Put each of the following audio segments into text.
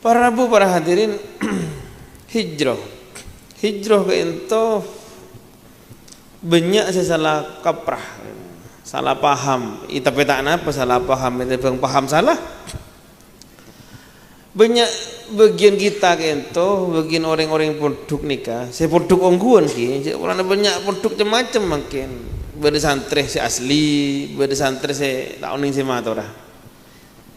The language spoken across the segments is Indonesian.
Para Rabu, para hadirin, hijrah ke ento banyak saya salah kaprah, salah paham. Tapi tak apa salah paham, itu bang paham salah. Banyak bagian kita ke ento, bagian orang-orang produk nikah. Saya produk ongguan ki, orang banyak produk macam makin. Beda santri si asli, beda santri si tak oning si matora.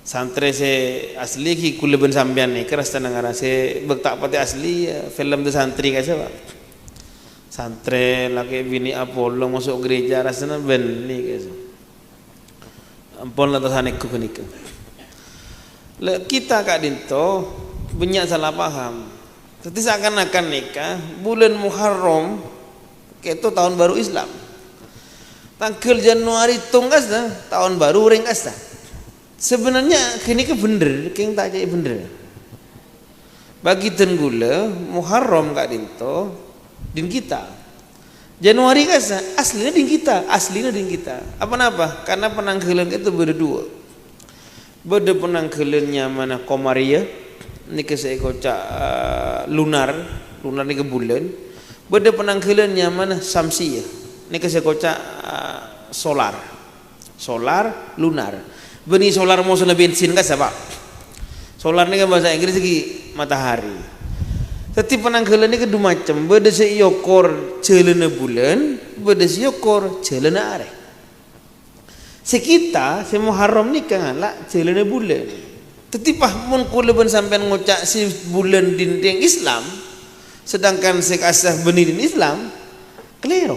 Santri se asli ki kuleban sambian nih keras tenang se bektak pati asli film tu santri kaisa pak santri laki bini Apollo masuk gereja rasanya ben ni kaisa ampun lah tersanik ku kenik kita kak dinto banyak salah paham tapi seakan-akan nikah bulan Muharram itu tahun baru Islam tanggal Januari tunggas dah tahun baru ringkas dah. Sebenarnya kini ke bener, keng tak jadi bener. Bagi tenggula Muharram kak dinto din kita. Januari kasa aslinya din kita, Apa napa? Karena penanggalan itu beda dua. Beda penanggalannya mana Komaria, ni saya kocak lunar ni ke bulan. Beda penanggalannya mana Samsiyah, ni saya kocak solar, lunar. Beni solar mau sana bensin kan siapa? Solar ni kan bahasa Inggris lagi matahari. Tapi penanggalan ni kedua macam. Beda seyokor celana bulan, beda seyokor celana are. Sekita semuharram ni kan lah celana bulan. Tapi pahmun kuleban sampai ngocak si bulan dinding Islam, sedangkan sekasah benih din Islam, keliru.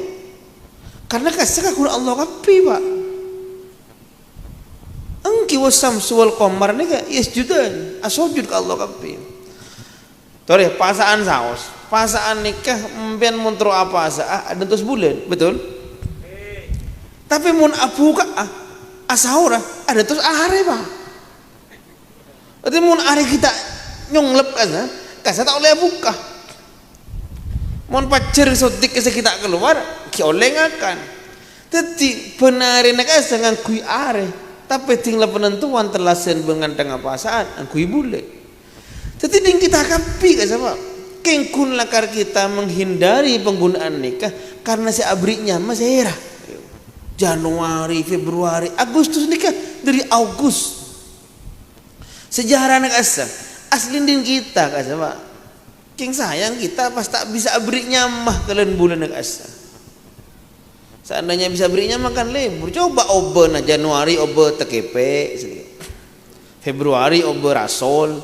Karena kasih kakul Allah kapi pak. Engki wasam suwal komar ni ka yasjudan asujud ke Allah kapi. Tore pasaan saos, pasaan nikah mben montro apa asa ada terus bulan, betul? Tapi mun abu ka asaura ada terus ahare pak. Tapi mun hari kita nyonglep kasa tak oleh buka. Mun pacar sotik kasa kita keluar, ki oleh ngakan. Tapi penari nak asa ngangkui are. Tapi tinggal penentuan telasen dengan tengah pasaan aku ibule. Jadi ding kita kapi ke sama. Kengkun lakar kita menghindari penggunaan nikah karena si abrinya masih era. Januari, Februari, Agustus nikah dari Agustus. Sejarah nak asli ding kita ke sama. Keng sayang kita pas tak bisa abrinya mah kalian bulan nak asa. Seandainya bisa berinya makan libur, coba obe na Januari obe TKP, Februari obe rasol.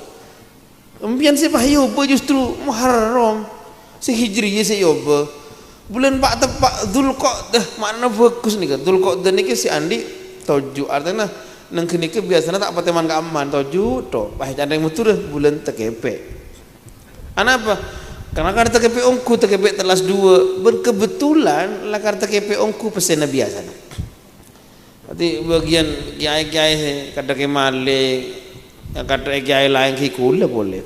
Kemudian si pahayu obe justru Muharram, si Hijriyah si obe. Bulan pak tepak Dzulqa'dah makna bagus nih kan. Dzulqa'dah nih si Andi toju artinya nang kini ke biasanya tak pateman ke aman toju to. Pah candeng mutur bulan TKP. Apa? Karena kartu TKP ongku TKP telas 2 berkebetulan lah kartu TKP ongku pesena biasa. Berarti bagian kiai-kiai kada ke malik, kada kiai lain kikula boleh.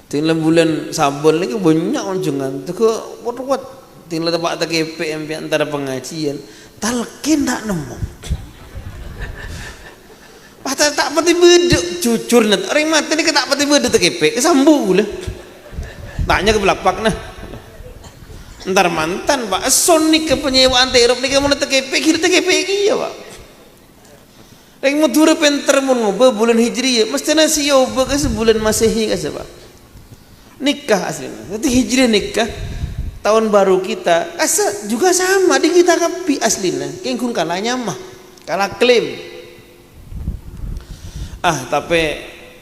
Tinggal bulan Sabun lagi banyak onjongan. Tu ke buat tinggal tempat TKP yang antara pengajian talkin tak nemu. Patah tak pati beduk cucur nanti orang mati ni tak pati beduk TKP kesambu lah. Tanya ke belapak nah. Ntar mantan pak son nih ke penyewaan terop nih kamu TKP kira TKP iya pak. Lagi mau turun penter mau ngobrol bulan Hijriyah mesti nasi yoba ke sebulan Masehi ke pak. Nikah aslinya. Nanti Hijriyah nikah tahun baru kita asa juga sama di kita kapi aslinya. Kengkun kalah nyamah kalah klaim. Tapi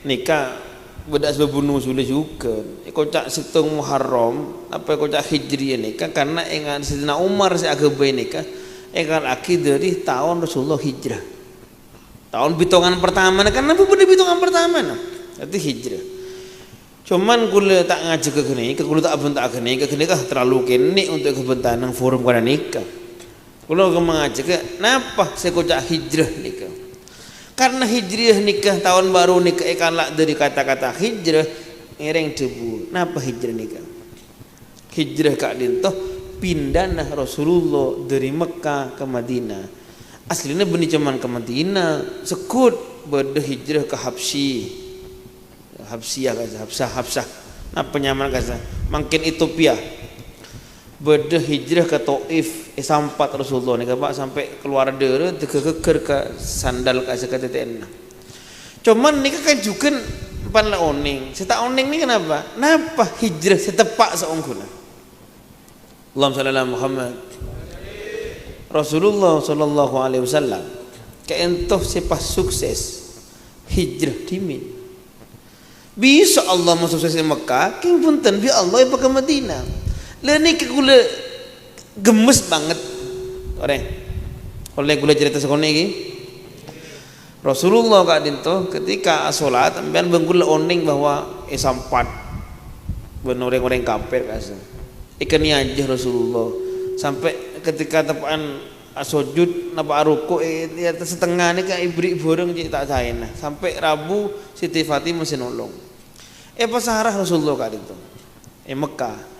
nikah bedak sebunuh sulit juga. Kocak situng Muharram apa kocak Hijriyah nikah karena engan Sayyidina Umar si agabai nikah engan aki dari tahun Rasulullah hijrah. Tahun bitongan pertama karena apa bitongan pertama nah. Itu hijrah. Cuman kula tak ngaji ke kene, kula tak bentak kene kah terlalu kene untuk kebentanang forum kana nikah. Kula mengaji ke napa saya kocak hijrah nikah. Karena hijriyah nikah tahun baru nikah ikanlah dari kata-kata hijrah ngereng debu. Napa hijrah nikah? Hijrah kak dintoh pindah nah Rasulullah dari Mekah ke Madinah. Aslinya benih cuman ke Madinah sekut berde hijrah ke Habsyi. Habsiyah kaza, Habsah. Nah penyaman kaza. Makin Ethiopia. Beda hijrah ke Taif sampat Rasulullah ni Pak sampai keluar dere keker ke sandal ka sekateten. Cuman ni kan juga pan la oning. Seta oning ni kenapa? Napa hijrah setepak seongkuna. Allahumma shalli ala Muhammad. Rasulullah sallallahu alaihi wasallam keentoh sepas sukses hijrah dimin. Bisa Allah mau sukses di Mekah, king punten bi Allah ipa ke Madinah. Leni ke gula gemes banget. Oleh gula cerita sekone iki. Rasulullah kak dinto ketika salat ambian benggula oning bahwa sampat ben orang-orang kafir kasa. Ikan aja Rasulullah sampai ketika tepaan sujud napa ruku ya setengah ni kan ibri boreng je tak saena sampai Rabu Siti Fatimah masih nolong. Pasarah Rasulullah kak dinto. Mekah.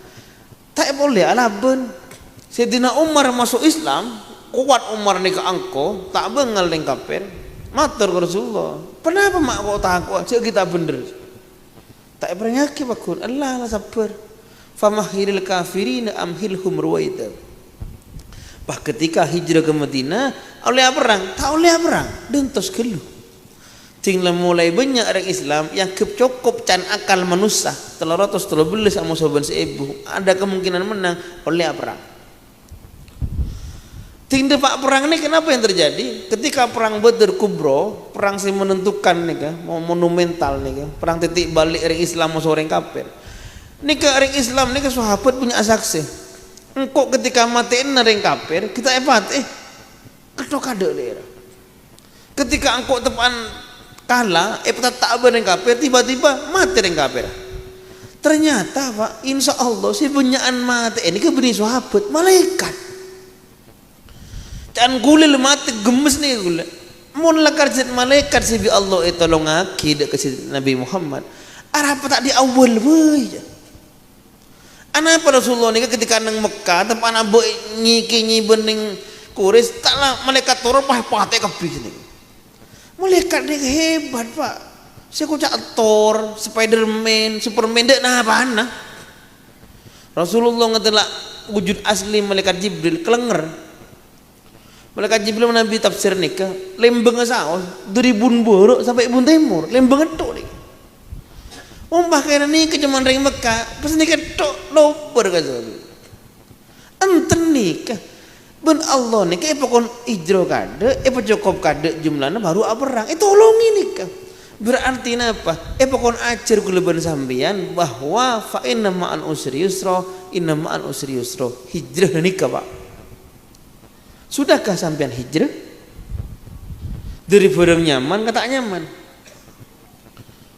Tak boleh alaben. Sayyidina Umar masuk Islam, kuat Umar ni ke angko, tak bengal dengan kafir. Matur ke Rasulullah. Kenapa mak kau takut? Cik kita bener. Tak bernyaki bakun. Allah lah sabar. Famahiril kafirin amhilhum ruwaida. Bah ketika hijrah ke Madinah, oleh perang, tak oleh perang, dentos keluh. Tinggal mulai banyak orang Islam yang cukup can akal manusia telah ratus telah belas sama soban seibu ada kemungkinan menang oleh perang. Tinggal pak perang ini kenapa yang terjadi? Ketika perang Badr Kubro, perang yang menentukan nih kan, monumental nih kan, perang titik balik orang Islam sama orang kafir. Nih ke orang Islam nih ke sahabat punya saksi. Engkau ketika matiin orang kafir kita ketok kado daerah. Ketika engkau tepan kalah, tak benar kafir, tiba-tiba mati dengan kafir. Ternyata Pak, insya Allah si punyaan mati ini kebeni sahabat malaikat. Dan gulil mati gemes nih gulil. Mun lakar jid malaikat si bi Allah tolong akid ke si Nabi Muhammad. Arah apa tak di awal weh. Anak Rasulullah ni ketika nang Mekah tempat abu nyiki bening kuris taklah malaikat turun pah-pah kabeh sini. Malaikat dia hebat Pak. Saya kocak Thor, Spiderman, Superman dek nah apaan nah. Rasulullah ngetela wujud asli malaikat Jibril kelenger. Malaikat Jibril Nabi tafsir nikah lembeng saos dari bun borok sampai bun timur lembeng etok nih. Umpah kena ni kecuman ring Mekah pas nikah tok loper kata. Enten nikah. Ben Allah ni kayak pokon hijrah kade, cukup kade jumlahnya baru perang. Tolongi nih kan. Berarti apa? Pokon ajar kelebihan sambian bahwa fa inna ma'an usri yusra, inna ma'an usri yusra. Hijrah nikah Pak. Sudahkah sambian hijrah? Dari barang nyaman kata nyaman.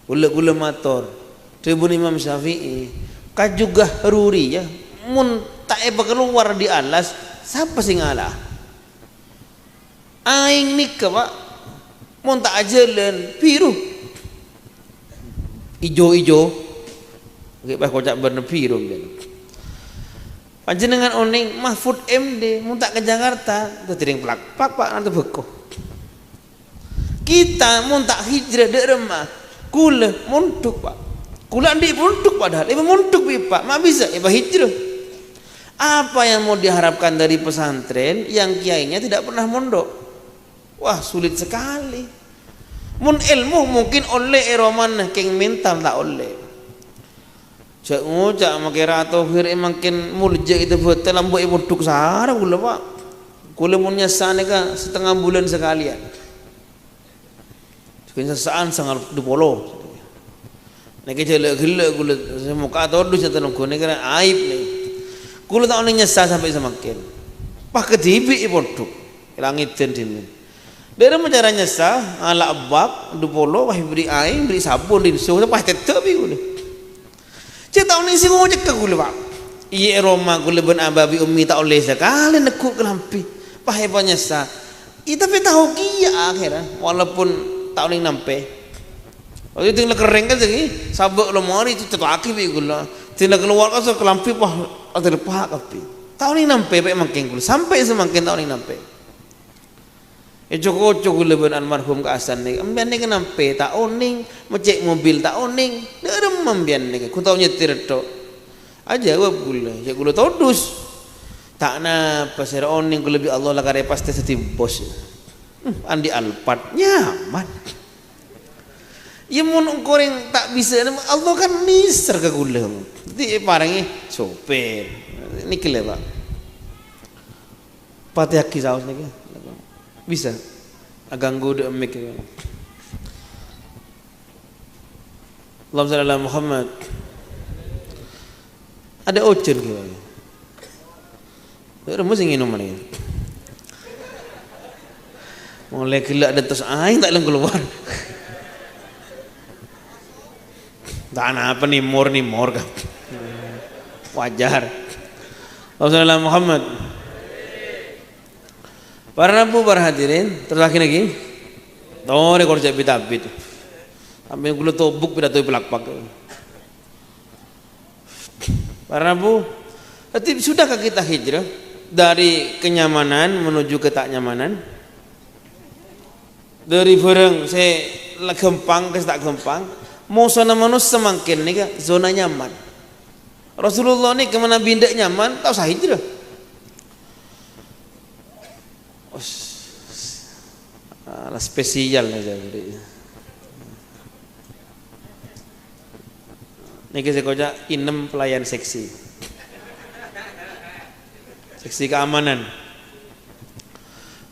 Gula motor. Tribun Imam Syafi'i. Kajuga haruri ya. Mun tak keluar di alas. Siapa sing ngalah? Aing nikah Pak. Mun tak ajalan biru. Ijo. Oke bah kocak bener biru ben. Panjenengan oning Mahfud MD mun tak ke Jakarta, tu tiring plak Pak nanti beko. Kita mun tak hijrah dek remah. Kula muntuk Pak. Kula ndik muntuk padahal. Ibu muntuk Pak. Mak bisa ibu hijrah. Apa yang mau diharapkan dari pesantren yang kiainya tidak pernah mondok? Wah sulit sekali. Mun ilmu mungkin oleh eroman keng mental tak oleh. Cak ngocak makira atau fir makin mulja itu betul lambu ibu duk sahara gula Pak. Gula munnya sana ka setengah bulan sekalian. Sekian sesaan sangat dupolo. Nek jelek-jelek gula muka atau dus atau nunggu nek aib nih. Kulo tak oneng nyesal sampai semakin. Pah kedibi ipoduk. Langit dan dini. Dari cara nyesal, ala abak, dupolo, wah beri air, beri sabun, dinsu, pah tetap iku. Cek tak oneng sih ngojek ke kulo Pak. Iya Roma kulo ben ababi umi tak oleh sekali nekuk kelampi. Pah hebat nyesal. Tapi tahu kia akhirnya, walaupun tak oneng nampe. Waktu itu tinggal kering kan sih, sabuk lemari itu terlaki iku lah. Tinggal keluar kan kelampi pah atau lepas kapi. Tahun ini nampai baik makin kul sampai semakin tahun ini nampai. Cocok leban almarhum ka asan ni. Ambian ni kenampe tak oning, mecek mobil tak oning. Derem ambian ni. Ku tau nyetir tok. Aja gua gula, ya gula todus. Tak napa sera oning ku lebih Allah lah kare pasti seti bos. Andi Alphard nyaman. Ya mun goreng tak bisa Allah kan nisar ke gula. Di parangi sopir. Ini kele Pak. Patiaki saus ni bisa ganggu de emik. Allahumma shalli ala Muhammad. Ada ocen ke? Ada mesti minum ni. Mulai kelak ada tos aing tak leng keluar. Tak apa ni mor kan. Wajar. Allahumma shalli ala Muhammad. Para nabu para hadirin, terus lagi. Tore korja bitabit. Sampai gula tobuk pidato pelak-pak. Para nabu, sudahkah kita hijrah dari kenyamanan menuju ke tak nyamanan? Dari barang saya gempang ke tak gempang, mau zona manus semakin ni ke zona nyaman. Rasulullah ni kemana bindak nyaman, tahu sah hijrah. Spesial aja beri. Niki saya koja inem pelayan seksi. Seksi keamanan.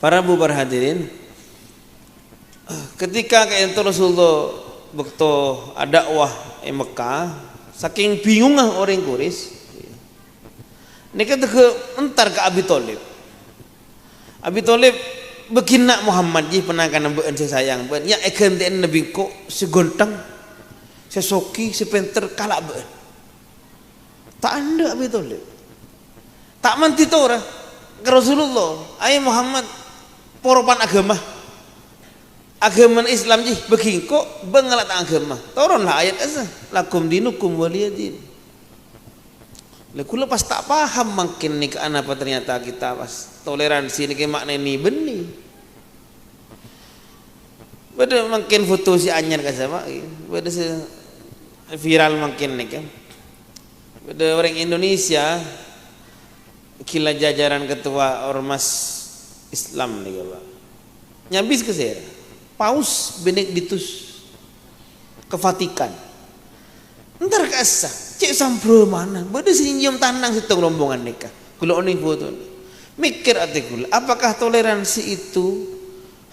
Para bu hadirin, ketika kayak Rasulullah waktu ada dakwah di Mekah, saking bingung orang Quraisy. Niki tege entar ke Abi Thalib. Abi Thalib begina Muhammad ji penangkan beun saya sayang beun ya eken teh nabi ko segontang sesoki sepenter kalak beun tak anda Abi Thalib tak manti tora ke Rasulullah ay Muhammad poropan agama Islam ji begingko bengalat agama toronlah ayat asa lakum dinukum waliyadin. Kula pas tak paham makin ni ke apa ternyata kita pas toleransi ni ke makna ni benih. Beda makin foto si anyar ka sama, beda viral makin ni kan. Beda orang Indonesia kila jajaran ketua ormas Islam ni Pak. Nyabis ke saya. Paus Benedictus ke Vatikan. Entar ke asa, cek sampro mana? Beda senyum tanang setong rombongan nikah. Kula oni foto. Mikir ati kula, apakah toleransi itu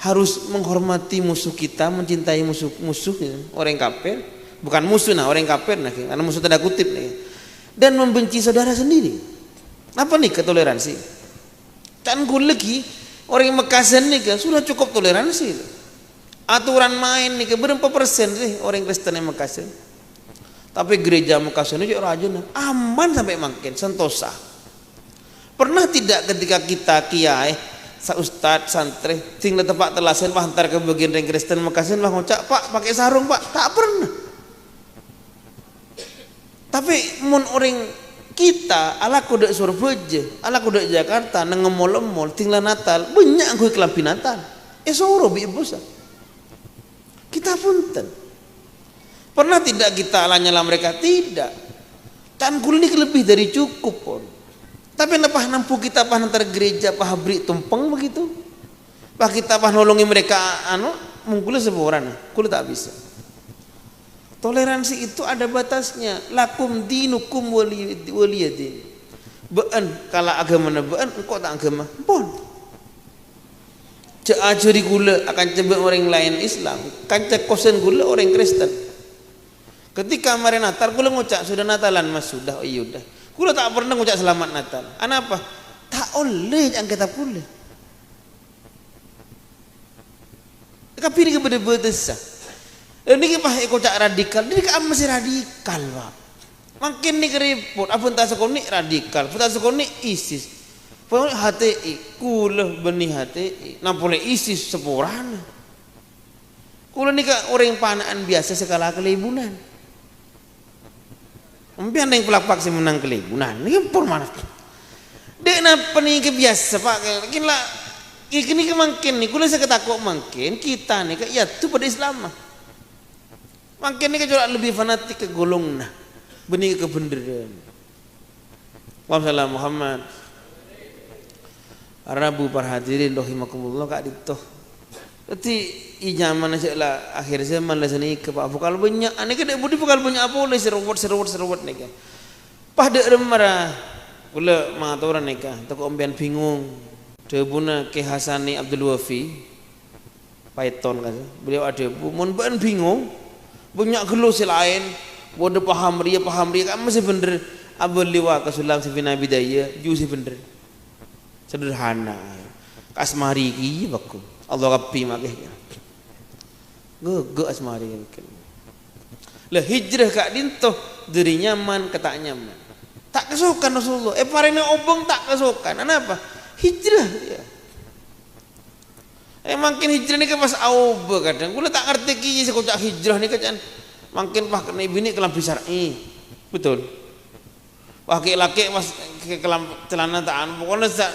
harus menghormati musuh kita, mencintai musuh orang kafir, bukan musuh nah orang kafir nah, karena musuh tanda kutip nih. Dan membenci saudara sendiri. Apa nih ketoleransi? Kan kula lagi orang Mekasan nih sudah cukup toleransi. Aturan main nih berapa persen sih orang Kristen yang Mekasan? Tapi gereja Mekasan itu rajin aman sampai makin sentosa. Pernah tidak ketika kita kiai, ustad, santri, tinggal tempat telasen pak antar ke bagian ring Kristen Mekasan lah ngocak pak pakai sarung pak, tak pernah. Tapi mun orang kita ala kuda Surabaya, ala kuda Jakarta, nengemol-emol, tinggal Natal, banyak gue kelampi Natal. Soro bi bosa. Kita punten. Pernah tidak kita ala nyala mereka? Tidak. Tan kulik lebih dari cukup pun. Tapi napah nampu kita pah antar gereja pah beri tumpeng begitu. Pah kita pah nolongi mereka mungkul seboran. Kul tak bisa. Toleransi itu ada batasnya. Lakum dinukum waliyadin. Beun kala agama beun engkau tak agama. Pun. Cek ajari gula akan coba orang lain Islam. Kan cek kosen gula orang Kristen. Ketika mari Natal, kula ngucap sudah Natalan mas sudah, oh iya udah. Kula tak pernah ngucap selamat Natal. Kenapa? Tak oleh yang kita kula. Tapi ini kepada berdesa. Ini kita ngucap radikal. Ini kita masih radikal pak. Makin ni keriput. Apa entah sekolah radikal, entah sekolah ISIS. Pokoknya HTI, kula benih HTI. Nampoleh ISIS seporan. Kula ni orang panaan biasa sekala kelibunan. Mungkin ada yang pelak-pelak sih menang kelibunan. Ini pun mana? Dek napa nih kebiasa pak? Kira Ini kemungkin nih, kalau saya ketakut mungkin kita nih, ya itu pada Islam mah. Mungkin nih kecuali lebih fanatik ke golong nah, benih kebenaran. Wassalamualaikum Muhammad. Rabu para hadirin rahimakumullah kak ditoh. Jadi ijaman aja lah akhir zaman lah sini ke pak vokal banyak. Ane kedek budi vokal banyak apa oleh serwat nih kan. Pada remara, gula mengatakan nih kan, tak ombian bingung. Debuna ke Hasani Abdul Wafi Python kan beliau ada mun ban bingung banyak gelos lain bodoh paham dia kan masih bener abul liwa kasulang sifina bidaya jusi bener sederhana kasmari ki baku Allah kapi makeh ge asmari kan lah hijrah kak dinto dari nyaman ke tak nyaman tak kesukaan Rasulullah parena obong tak kesukaan kenapa hijrah ya. Makin hijrah ni kan pas aube kadang. Gula tak ngerti ki sekocak hijrah ni kan. Makin pak kena bini kelam syar'i. Betul. Wah laki pas ke kelam celana taan pokoknya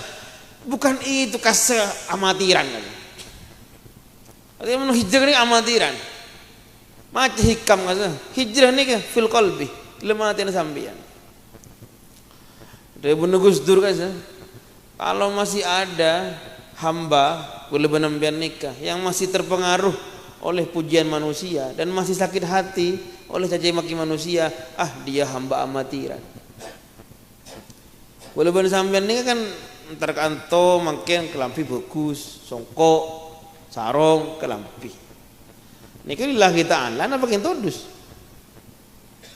bukan itu kase amatiran kan. Ada yang hijrah ni amatiran. Macam hikam kan. Hijrah ni kan fil qalbi. Lemah tiada sambian. Dia menunggu Dur kan. Kalau masih ada hamba boleh penampian nikah yang masih terpengaruh oleh pujian manusia dan masih sakit hati oleh caci maki manusia, dia hamba amatiran. Boleh penampian nikah kan ntar kanto makin kelampi bagus, songkok, sarong, kelampi. Nikah lillahi ta'ala apa yang todus?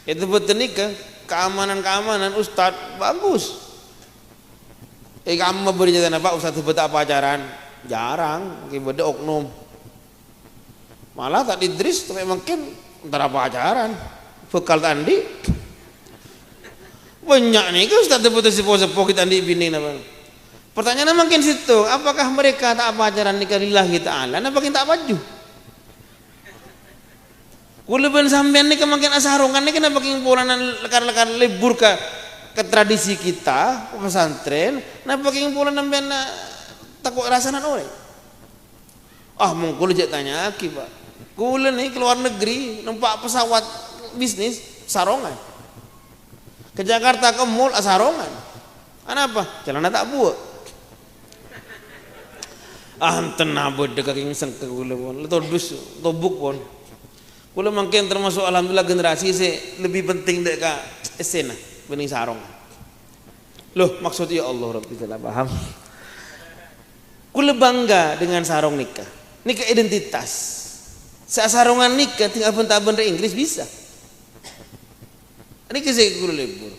Itu betul nikah keamanan ustad bagus. Kamu beri jatan apa ustaz sebut apa pacaran? Jarang, beda oknum. Malah tak didris tapi mungkin antara pacaran. Bekal tandi. Banyak nih kan ustaz sebut sepo kita andi bini apa. Pertanyaannya mungkin situ, apakah mereka tak pacaran nikah lillahi ta'ala? Apa kita tak baju? Kuleban sampean nikah makin asarungan nih kenapa pulanan lekar-lekar libur ke tradisi kita pesantren napa king pulang nampian takut rasanan oleh mengkul je tanya aki pak kula nih keluar negeri nampak pesawat bisnis sarongan ke Jakarta ke mall sarongan kenapa celana tak buat enten nabod dekat king sengke kula pun todus tobuk pun kula makin termasuk alhamdulillah generasi lebih penting dekat esena bening sarong. Loh maksudnya Allah Rabbi salah paham. Kula bangga dengan sarong nikah. Nikah identitas. Saat sarongan nikah tinggal pun Inggris bisa. Nikah saya kula libur.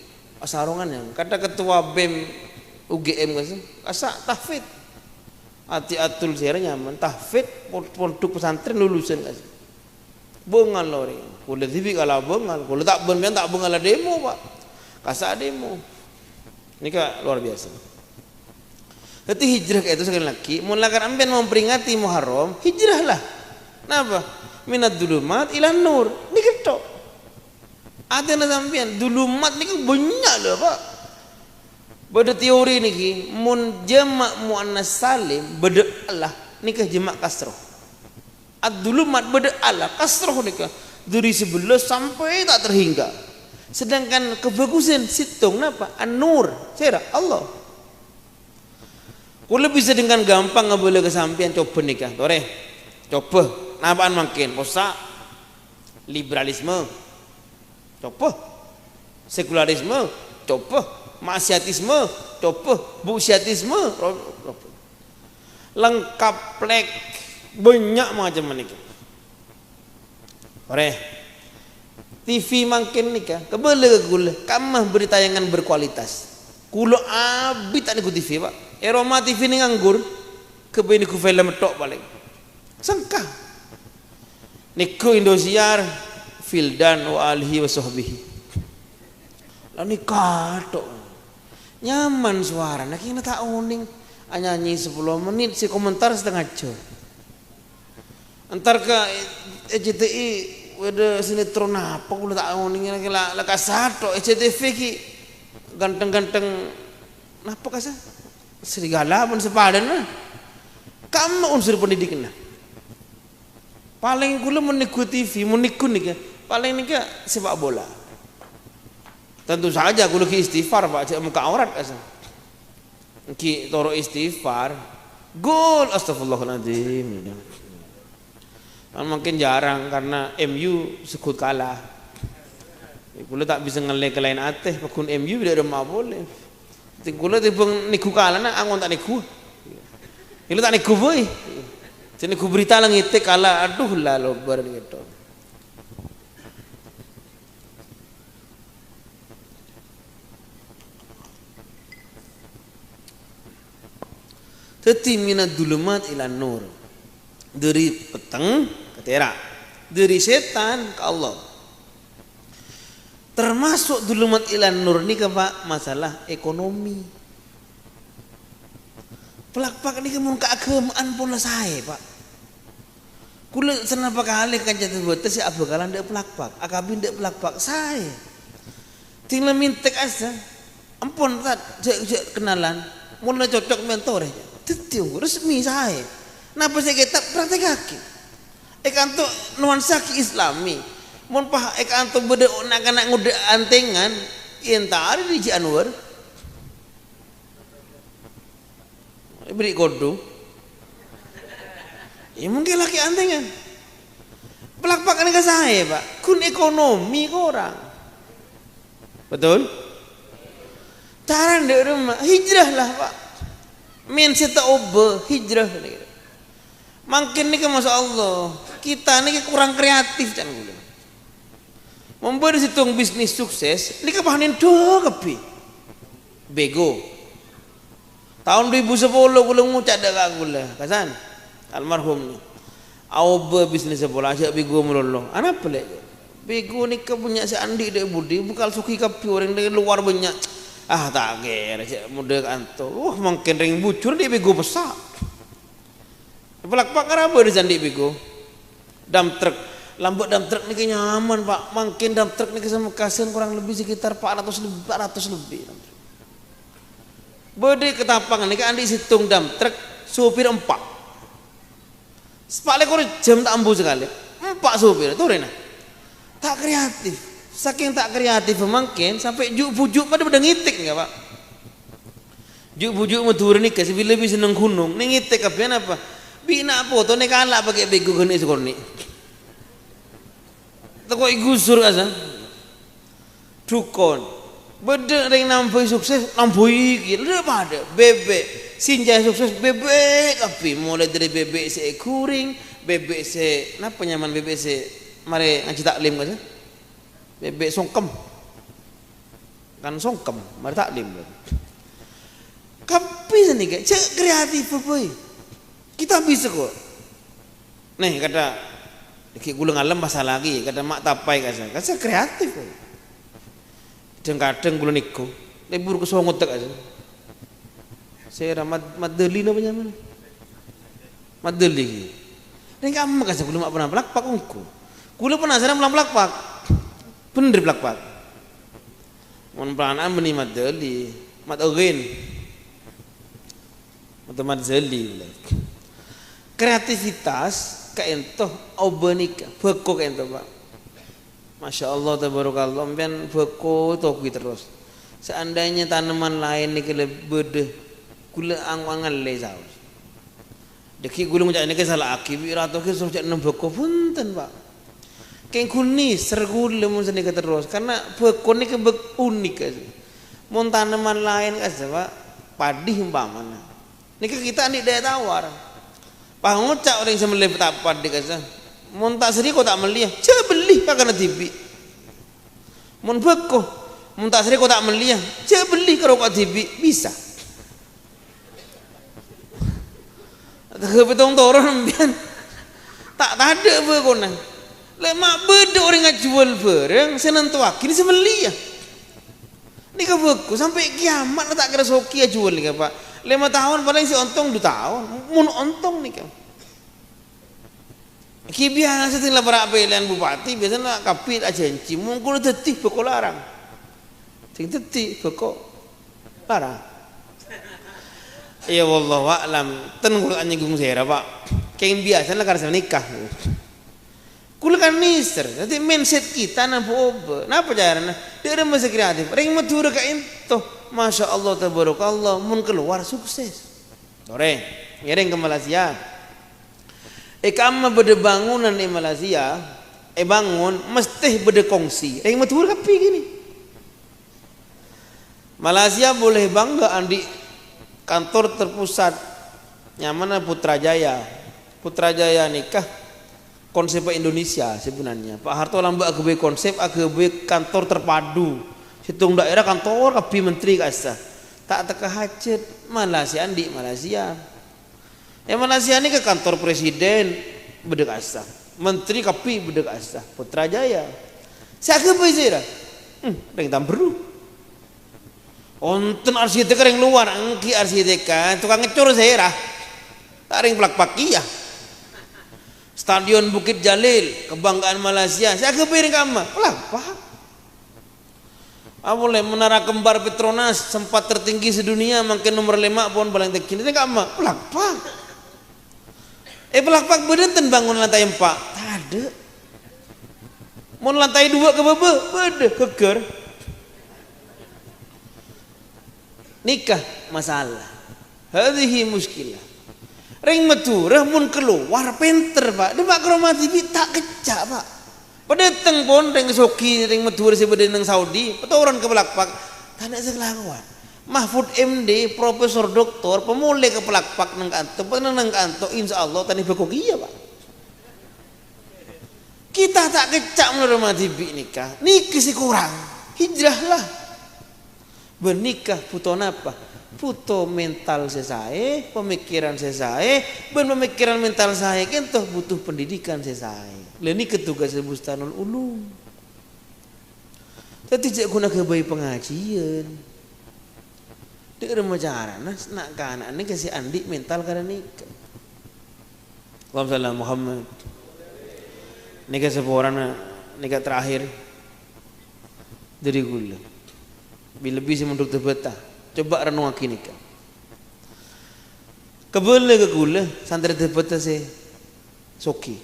Sarongan yang kata ketua BEM UGM kan asa tahfidz. Ati atul saya nyaman tahfidz pondok pesantren lulusan kan. Bengal lori. Kula tibi kalau bengal, kula tak bengal demo pak. Kasa demo ini kan luar biasa. Jadi hijrah itu sekali lagi mulakan amben memperingati Muharram hijrahlah. Kenapa? Minad dulumat ilan nur ini ketok ada sampean dulumat ini kan banyak loh pak. Pada teori ini mun jamak muannas salim beda Allah nikah jamak kasroh ad-dulumat beda Allah kasroh nikah dari 11 sampai tak terhingga. Sedangkan kebagusan situng apa? An-nur, saya Allah. Kalau bisa dengan gampang nggak boleh kesampian coba nikah, tore, coba, napaan makin, posa, liberalisme, coba, sekularisme, coba, maksiatisme, coba, buksiatisme, lengkap plek, banyak macam nikah, tore. TV makin nikah kebele gula kamah beri tayangan berkualitas kulo abi tak niku TV pak Roma TV ni nganggur kebeni ku film tok paling sangka niku Indosiar Fildan wa alihi wa sahbihi lah nikah tok nyaman suara nak kena tak uning nyanyi 10 menit si komentar setengah jam antar ke ECTI ada sinetron apa kula tak ngoning la kasato SCTV ki ganteng-ganteng napa kasa serigala pun sepadan mah Kamu unsur pendidikan. Paling kula meniku TV, meniku nih, paling nih sepak bola. Tentu saja kula ki istighfar Pak, cek muka aurat asal. Ki toro istighfar, gol astagfirullahaladzim. Makin jarang karena MU sekut kalah. Kula tak bisa ngelek lain ateh, pakun MU tidak ada mau boleh. Kula tibang niku kalah na angon tak niku. Itu tak niku boy. Jadi ku berita lang itik kalah, aduh lah lobar gitu. Teti minat dulumat ilan nur, dari peteng ke terak, dari setan ke Allah. Termasuk dulumat ilan nur ini ke Pak masalah ekonomi. Pelak-pak ini kemun keagamaan pula saya Pak. Kula senapa kali kan jatuh betul si abu kalan dek pelak-pak, akabin dek pelak-pak saya. Tinggal mintek aja, ampun tak cek kenalan, mulai cocok mentor ya. Tetiung resmi saya. Napa saya kita praktek kaki? Ekanto nuansa Islami. Mun pah ekanto beda nak ngude antengan, entah di Anwar. Beri kodo. Ya mungkin laki antengan. Pelak-pak ini ke saya Pak. Kun ekonomi ke orang. Betul? Cara di rumah hijrah lah Pak. Men seta obe hijrah. Makin ni ke masya Allah. Kita ni kurang kreatif kan boleh. Memberi situng bisnis sukses. Ni kepahanin do kepi. Bego. Tahun 2010 kula ngucap dak aku lah, kasan. Almarhum ni. Aobe bisnis bola aja bego melolo. Ana pelek. Bego ni ke punya si Andi dek budi, bukal suki kapi orang dari luar banyak. Ah tak ger, cak muda kanto. Wah makin ring bucur dia bego besar. Pelak-pak kenapa di sandi bego? Dam truk, lambut dam truk ni nyaman Pak. Makin dam truk ni sama kasihan kurang lebih sekitar 400 lebih. Bede ketapangan ni kan andi situng dam truk supir 4. Sepale kor jam tak ambu sekali. 4 supir tu rena. Tak kreatif. Saking tak kreatif mungkin sampai juk-bujuk pada ngitik enggak Pak? Juk-bujuk metur ni kasih lebih seneng gunung. Ni ngitik kapian apa? Bina foto ni kalah pakai bego geni sekor ni. Tako igusur asa. Dukon. Beda ring nampai sukses nampai gila pada bebek sinjai sukses bebek api mulai dari bebek se kuring bebek se napa nyaman bebek se mari ngaji taklim kan bebek songkem kan songkem mari taklim kapi sini ke cek kreatif boy kita bisa kok nih kata dikit gula ngalem bahasa lagi kata mak tapai kasa kreatif kok. Kadang bulan niku libur ke songot tak aja. Saya Madeli namanya mana? Madeli. Ini kamu kasih belum pernah pelak-pak ungku. Kula penasaran pelang pelak-pak. Bener pelak-pak. Mun pelanaan beni Madeli, Madogin. Atau Madzeli. Kreativitas kaentoh obenika, beko kaentoh Pak. Masya Allah tabarakallah pian beko toki terus. Seandainya tanaman lain ni kele bede kula ang-angan le saus. Deki kula ngucap ni ke salah akib irato ke suruh cak beko punten Pak. Keng kuni sergule mun seni terus karena beko ni ke unik aja. Mun tanaman lain aja Pak padi umpamana. Nika kita ni daya tawar. Pak ngucap orang semelih tak padi aja. Mun tak seri kau tak meliah, cek beli pak kena TV. Mun beko, mun tak seri kau tak meliah, cek beli kalau kau TV bisa. Kepetong toron bian, tak ada beko nang. Lemak beda orang ngajual barang, senentuak ini semeliah. Ni beko sampai kiamat tak kira sokia jual ni Pak. 5 tahun paling si ontong 2 tahun, mun ontong ni kan. Ki biasa setelah para pilihan bupati biasanya kapit agensi mungkin tetih beko larang sing tetih beko larang Ya wallahu a'lam. Ten kula nyinggung saya Pak. Kayak biasa lah karena nikah. Kula kan niser. Nanti mindset kita nampu oba. Napa caranya? Dia ada masa kreatif. Ring matura ka into. Masya Allah tabarakallah. Mun keluar sukses. Sore. Ngiring ke Malaysia. Kama beda bangunan di Malaysia. Bangun mesti beda kongsi. Ring matura kapi gini. Malaysia boleh bangga andi kantor terpusat nyaman Putrajaya. Putrajaya nikah konsep Indonesia sebenarnya. Pak Harto lambak AGB konsep AGB kantor terpadu. Hitung daerah kantor kapi menteri kasa. Tak teka hajat Malaysia di Malaysia. Malaysia ini ke kantor presiden bedek asa. Menteri kapi bedek asa. Putrajaya. Saya AGB sih dah. Ring tamberu. Onten arsitek yang luar, angki arsitek kan, tukang ngecor saya dah. Taring plak ya. Stadion Bukit Jalil, kebanggaan Malaysia. Saya kepiring kama, pelak. Boleh menara kembar Petronas sempat tertinggi sedunia, makin nomor 5 pun paling tinggi. Ini kama, pelak. Pelak bedenten bangun lantai 4. Tak ada. Mau lantai 2 ke bebe, bede keker. Nikah masalah. Hadhihi muskilah. Ring maturah mun keluar pinter Pak. Di Pak Kromati tak kecak Pak. Padeteng pun ring soki ring maturah si nang Saudi, petoran ke Pelakpak. Tanak sekelakuan. Mahfud MD, profesor doktor, pemulai ke Pelakpak nang kanto, nang kanto insyaallah tani bekok iya Pak. Kita tak kecak menurut TV nikah. Nikah sih kurang. Hijrahlah. Bernikah puto napa? Puto mental sesae, pemikiran sesae, pemikiran mental saya kan toh butuh pendidikan sesae. Leni ketugas Bustanul Ulum. Tapi tidak guna kebaik pengajian. Dek remaja nak kan ini kasih andi mental karena nikah. Allahumma Muhammad. Nikah seorang nikah terakhir dari gula. Bila bisa menurut terbetah, coba renung kini kan. Kebele ke gula, santri terbetah se Soki.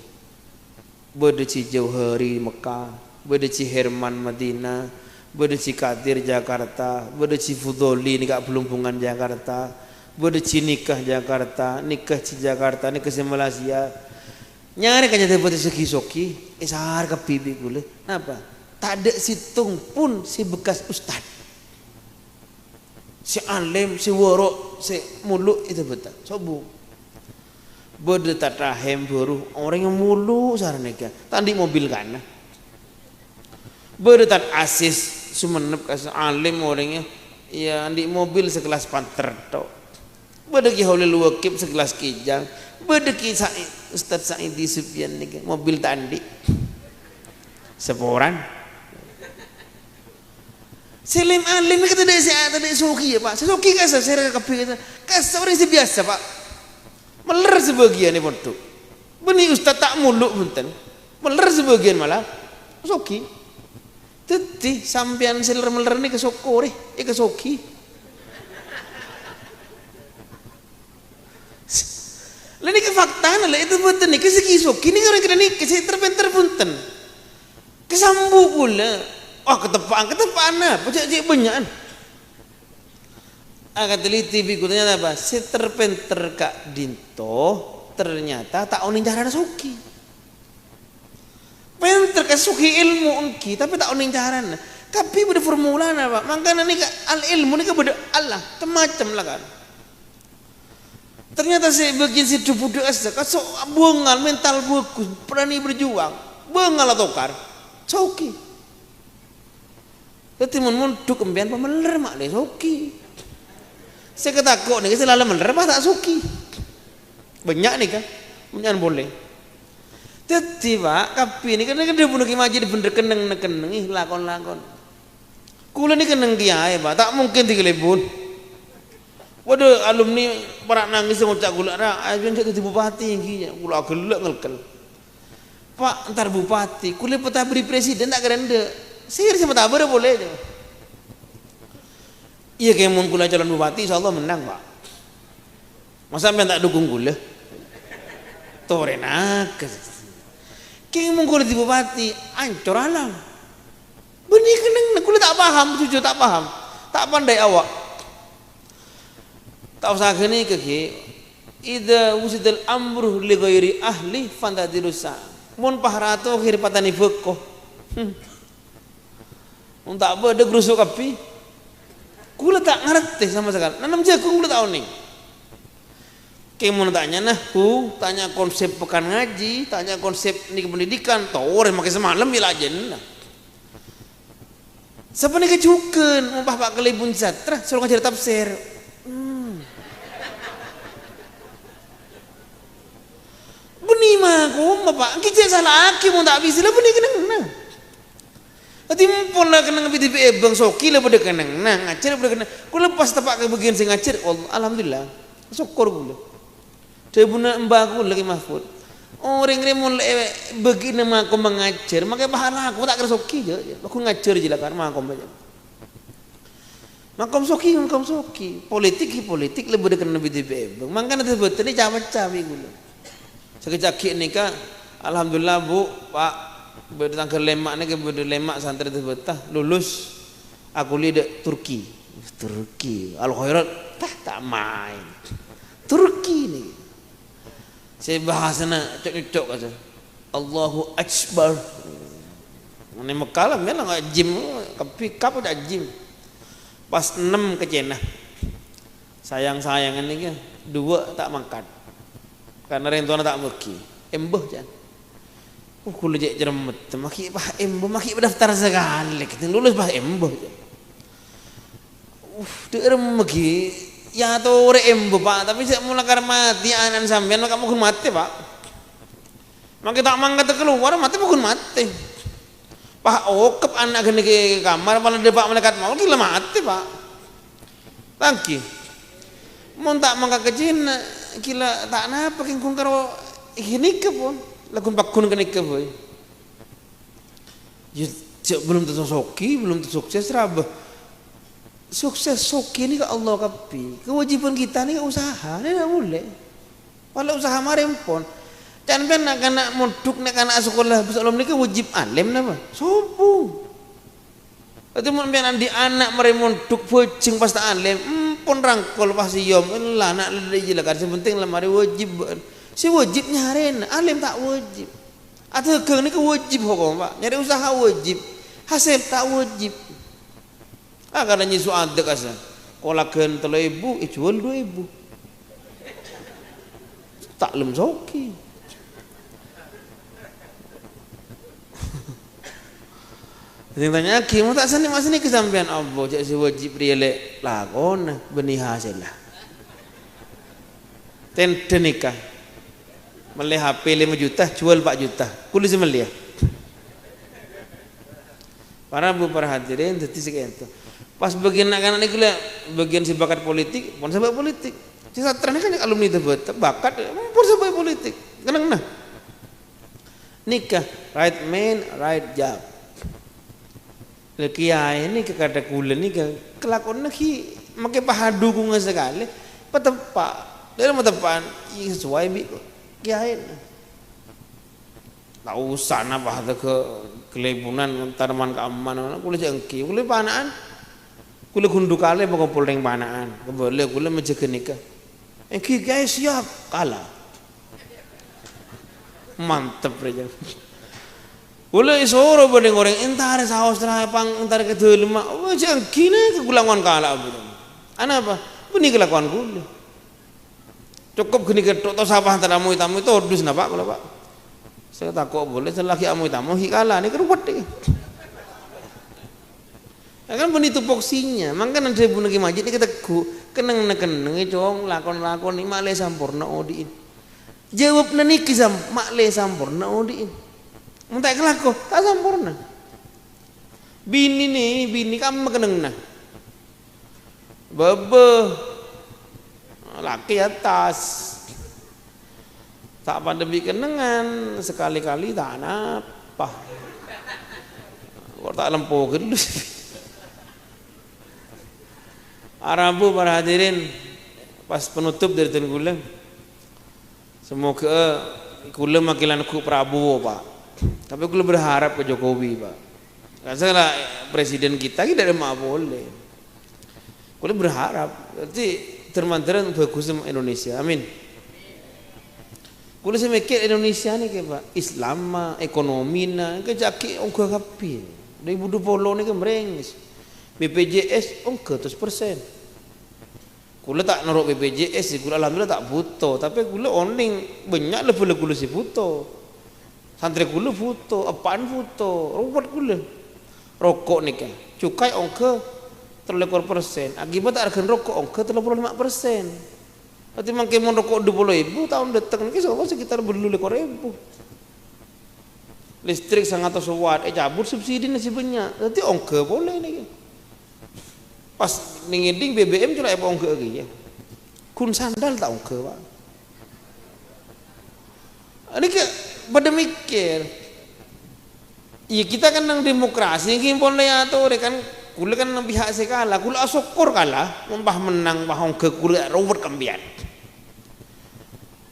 Berdeci Jauhari Mekah, berdeci Herman Madinah, berdeci Kadir Jakarta, berdeci Fudoli nikah Pelumpungan Jakarta, berdeci nikah Jakarta, nikah ci Jakarta, nikah si Malaysia. Nyari kan terbetah Soki Soki, sahar ke pibi gula. Napa? Tak ada situng pun si bekas ustad. Si alim, si waro, si mulu itu betul. Sobu. Berdetat rahim baru orang yang mulu saraneka. Tandi mobil kan. Berdetat asis sumenep kas alim orangnya. Ya di mobil sekelas Panther tok. Berdeki Holil Wakib sekelas Kijang. Berdeki Ustaz Saidi Sufyan nika mobil tandi. Seporan. Selim alim kita tidak soki ya Pak. Soki kan saya kapi kita. Kasar orang biasa Pak. Meler sebagian ni pontuk. Beni ustaz tak muluk punten. Meler sebagian malah. Soki. Teti sampean seler meler ni ke sokore, ke soki. Lain ke fakta lah itu punten ni ke segi soki ni orang kena ni ke saya terpenter punten. Kesambu pula. Oh ketepaan apa? Cek banyak. Agak teliti biku ternyata apa? Seterpenter Kak Dinto ternyata tak oning cara suki. Penter kasuki ilmu unki tapi tak oning cara. Tapi beda formula apa? Makanya ni al ilmu ni beda Allah macam lah kan. Ternyata saya bagian situ budak asa. Kasih bungal mental bagus, berani berjuang. Bungal atau kar, suki. Tapi mun duk empian pemeler mak le soki. Saya ketakut nih saya lalu meler tak soki. Banyak nih kan, banyak boleh. Tapi Pak, kapi ni kan dia bunuh kimaji di bener keneng ih lakon. Kula ni keneng kiai Pak, tak mungkin dikelebun. Waduh alumni para nangis ngucap gula ra, ajen jadi bupati kinya, kula gelek ngelkel. Pak, entar bupati, kula peta beri presiden tak kerende. Sihir sama tabar boleh je. Iya kayak mun kula calon bupati insyaallah menang Pak. Masa sampean tak dukung kula? Torenak. Ki mung kula di bupati, ancur alam. Benih keneng kula tak paham, jujur tak paham. Tak pandai awak. Tak usah gini ke ki. Idza wusidal amru li ghairi ahli fantadirusa. Mun pahrato kiri patani beko. Tak apa ada gerusuk api. Kula tak ngerti sama sekali. Nanam jagung kula tahu nih. Kayak mau tanya nah, tanya konsep pekan ngaji, tanya konsep ini pendidikan, tahu orang makai semalam ya aja nah. Siapa nih kecuken, mau pak kelibun satra, suruh ngajar tafsir. Benih mah, bapak, kita salah aki mau tak bisa lah benih kena nah. Nanti mumpun lah kena ngabidi bang soki lah pada kena nah ngajar pada kena. Kau lepas tapak ke bagian saya ngajar, alhamdulillah, syukur gula. Saya punya mbakku lagi mahfud. Orang remon begini mah aku mengajar, makanya pahala aku tak kira soki je. Aku ngajar je lah karena aku baca. Makom soki, politik lebih dekat nabi DPM. Makanya nanti betul ni cawe-cawe gula. Sekejap nikah, alhamdulillah bu, pak, bertanggal lemak ni ke lemak santri tu betah lulus. Aku lihat Turki, al khairat tak main. Turki ni. Saya bahasa nak cok aja. Allahu Akbar. Ini mekalam ya lah gym, tapi kap udah gym. Pas 6 ke Cina. Sayang-sayangan ni kan 2 tak makan. Karena rentuan tak beki. Embuh jangan. Kulo je jeremet. Maki bah embuh, maki berdaftar sekali. Kita lulus bah embuh. Derem magi. Ya tu orang embu pak, tapi saya mula karena mati anak sampean maka mungkin mati pak. Maka tak mangkat keluar mati mungkin mati. Pak okep anak kena ke kamar, malah dia pak melekat mau gila mati pak. Tangki. Mun tak mangkat ke Cina, gila tak napa kengkung karo ini ke pun, lagun pakun kena ke boy. Belum tentu soki, belum tentu sukses rabah. Sukses soki ni ke Allah kapi. Kewajiban kita ni usaha, ni tak boleh. Walau usaha marempon. Jangan ben nak kena moduk nak kena sekolah sebelum ni ke wajib alim napa? Sopo. Itu mun ben di anak meremonduk bojeng pas tak alim, pun rangkol pas yom lah nak lede je lah kan sepenting lah mari wajib. Si wajib nyaren, alim tak wajib. Atau ke ni ke wajib hukum pak. Nyari usaha wajib. Hasil tak wajib. Kadang nyisu ada kasa, kolagen 3.000, jual 2.000. Tak lem soki. Jadi tanya lagi, mau tak sani mas ni kesampean apa? Cak si wajib rielek lakon benih hasil lah. Tente nikah, melih HP 5 juta, jual 4 juta. Kulis melih. Para bu para hadirin, jadi sekian tu. Pas bagian anak-anak ni kula bagian si bakat politik, pun sebab politik. Si satra ni kan alumni tebet, bakat pun sebab politik. Kenang nah. Nikah, right man, right job. Kiai ni kekada kula ni kelakon nak makai pahadu kunga sekali. Patempak, dalam tepan sesuai bi kiai. Tak usah nak bahasa ke kelebunan tanaman keamanan. Kula jengki, kula panaan. Kula gundu kale mengumpul ring panaan. Kebole kula menjaga nikah. Engki guys siap kalah. Mantep aja. Kula isoro bening orang entar saos pang entar ke delma. Oh jengki ne kegulangan kalah betul. Ana apa? Beni kelakuan kula. Cukup geni ketok to sapah tamu tamu itu ordus napa kula Pak. Saya takut boleh selagi amu tamu hikala ni keruwet ni. Kan beni tupoksinya, mangkan ada ibu nagi majid ni kita keneng cong lakon ni makle sampurna odiin. Jawab nani kisam makle sampurna odiin. Muntai kelako tak sampurna. Bini kamu keneng nah. Bebe laki atas. Tak pandemi kenengan sekali-kali tak napa. Kok tak lempo dulu. Arabu para hadirin pas penutup dari Tun Kula, semoga Kula makilan ku Prabowo Pak, tapi Kula berharap ke Jokowi Pak, karena presiden kita tidak ada boleh, Kula berharap nanti termantaran bagus sama Indonesia, amin. Kula semikir Indonesia ni ke Pak, Islam ekonomi na kejaki ongko kapi, dari budu polo ni ke merengis, BPJS ongko 100%. Kula tak norok BPJS, kula alhamdulillah tak butuh, tapi kula oning banyak lah pula kula si butuh. Santri kula butuh, apaan butuh, robot kula. Rokok ni kan, cukai ongke 30%, akibat tak akan rokok ongke 35%. Berarti mungkin mau rokok 20.000 tahun datang ni so sekitar 20.000. Listrik 100 watt, cabut subsidi nasi banyak, berarti ongke boleh ni kan. Pas ningiding BBM cuma apa ongke lagi ya. Kun sandal tak ongke Pak. Ini ke pada mikir. Iya kita kan nang demokrasi ngin pon atur kan kula kan nang pihak sekala, kula syukur kalah membah menang bah ongke kula robot kambian.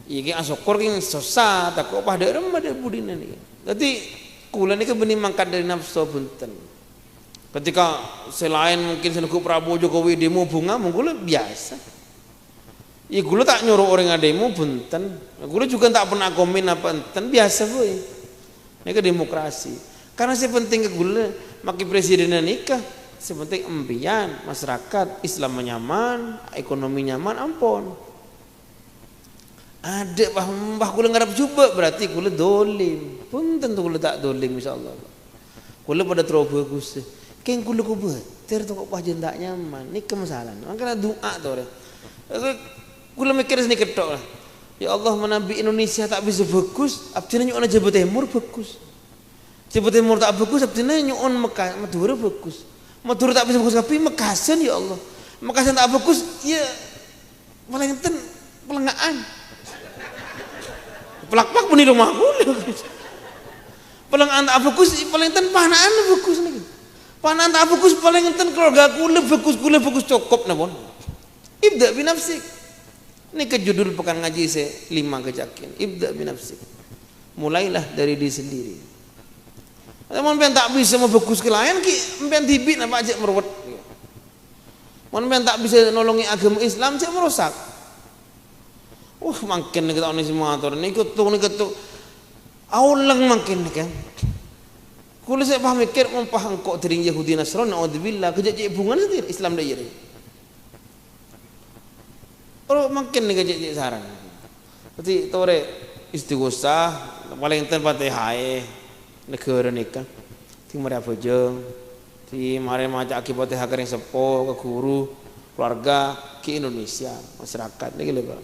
Iya ki syukur ki susah tak kok pada remada budina ni. Dadi kula ni ke benih mangkat dari nafsu punten. Ketika selain mungkin senengku Prabowo Jokowi demo bunga mungkin biasa. Ya gula tak nyuruh orang demo bunten. Gula juga tak pernah komen apa enten biasa boy. Ini ke demokrasi. Karena sepenting ke gula maki presiden nikah. Sepenting empian masyarakat Islam nyaman, ekonomi nyaman ampun. Ada bah gula ngarap coba berarti gula dolim. Punten tu gula tak dolim insyaallah. Gula pada terobos bagus. Keng kula kubeter tu kok pajen tak nyaman. Ni kemasalan. Makanya doa tu orang. Kula mikir sini ketok lah. Ya Allah menabi Indonesia tak bisa bagus. Abdina nyuon Jawa Timur bagus. Jawa Timur tak bagus. Abdina nyuon Madura bagus. Madura tak bisa bagus tapi Mekasan ya Allah. Mekasan tak bagus ya paling enten pelengaan. Pelak-pelak pun di rumah kula. Pelengaan tak bagus paling enten panaan bagus nih. Panan tak bagus paling enten keluarga kula bagus cukup napon. Ibda binafsik. Ini ke judul pekan ngaji saya 5 kejakin. Ibda binafsik. Mulailah dari diri sendiri. Mun pen tak bisa mau bagus ke lain ki pen tibit apa aja meruwet. Mun pen tak bisa nolongi agama Islam cek merusak. Makin kita oni semua atur ni ketuk. Aulang makin kan. Kalau saya paham mikir paham kok tering Yahudi Nasrani naudzubillah kejak bungan sendiri Islam dah jadi. Orang makin kejak saran. Berarti tore istighosah paling ten Fatihah negara nikah. Ti mari apa jeung ti mari maca akibat hakering sepo ke guru keluarga ke Indonesia masyarakat niki lho Pak.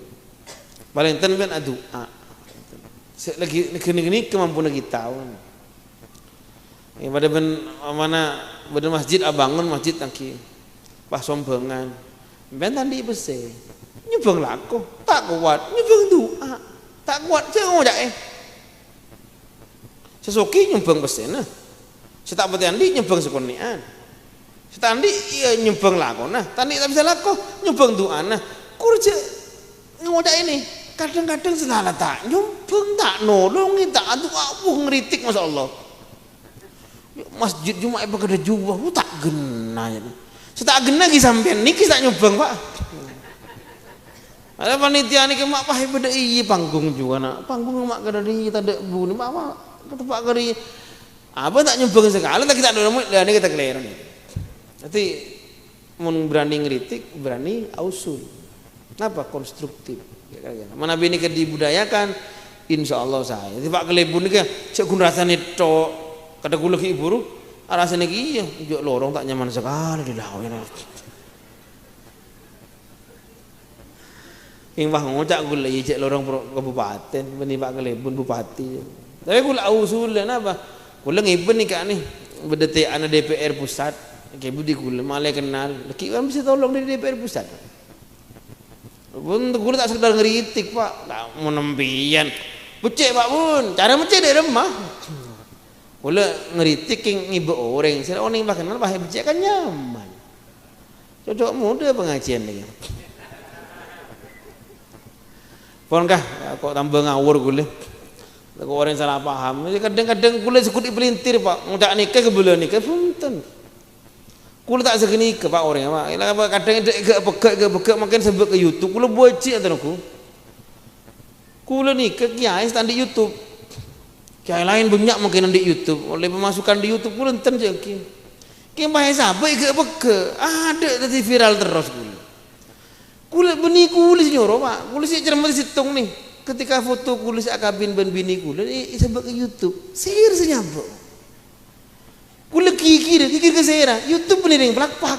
Paling ten ben doa. Lagi negeri kemampuan kita. Pada mana masjid abangun masjid tangki pas sombengan ben tadi bese nyubeng laku tak kuat nyubeng doa tak kuat saya ngojak sesuki nyubeng bese nah saya tak berarti andi nyubeng sekonian saya andi iya nyubeng laku nah tadi tak bisa laku nyubeng doa nah kurja ngojak ini kadang-kadang salah tak nyubeng tak nolongi tak doa ngeritik Masya Allah. Masjid Jumat apa kada jubah tak gena ya. Saya tak gena ki sampean niki tak nyobang Pak. Ada panitia niki mak pah beda iya panggung juga nak. Panggung mak kada di tak ada bu ni mak ketepak kari. Apa tak nyobang sekali tak kita ada dan kita keliru ni. Nanti mun berani ngeritik berani ausul. Kenapa konstruktif? Mana bini ke dibudayakan insyaallah saya. Tiba kelebun ni ke cek kun rasane tok kada gula ki ibu rasane ki iya jo lorong tak nyaman sekali di lawan. Ing wah ngocak gula ijek lorong kabupaten beni Pak Kelebun bupati. Tapi gula usulan apa? Gula ngiben nih kak nih berdete anak DPR pusat. Kayak budi gula malah kenal. Laki kan bisa tolong dari DPR pusat. Bun gula tak sekedar ngeritik Pak, tak mau nempian. Becek Pak Bun, cara becek dari rumah. Gula ngeritik yang ibu orang, saya orang yang kenal bahaya becek kan nyaman. Cocok muda pengajian lagi. Pon kah kok tambah ngawur kule. Kok orang salah paham. Kadang-kadang kule sekut pelintir Pak. Ngucak nikah ke bulan nikah punten. Kule tak segini ke Pak orang Pak. Ila kadang gak pegak makin sebut ke YouTube. Kule bocik atan aku. Kule nikah kiai stand di YouTube. Kiai lain banyak mungkin di YouTube. Oleh pemasukan di YouTube kule enten je ki. Ki mah sabe gak pegak. Ada tadi viral terus kule. Kule beni kulis nyoro Pak. Kulis cermat situng nih. Ketika foto kulis akabin ben bini kule sebab ke YouTube. Share senyambuk. Kule kikir ke share. YouTube peniring plak-plak.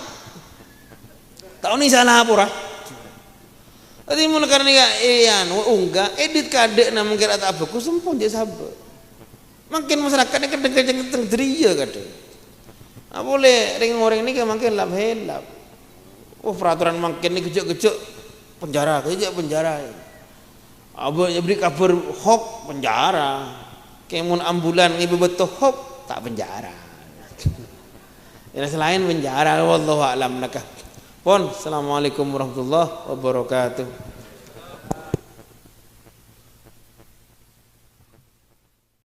Tahu nih salah apa ora? Tadi mulai karena unggah edit kade na mungkin atau apa ku sempon je sabe. Makin masyarakatnya kadang-kadang deriya kadang. Apa boleh ring orang ini kan makin lap. Oh peraturan makin ini kecuk-kecuk penjara. Abah beri kabar hoax penjara. Kemun ambulan ibu betul hoax tak penjara. Yang selain penjara wallahu a'lam nakah. Pon, assalamualaikum warahmatullahi wabarakatuh.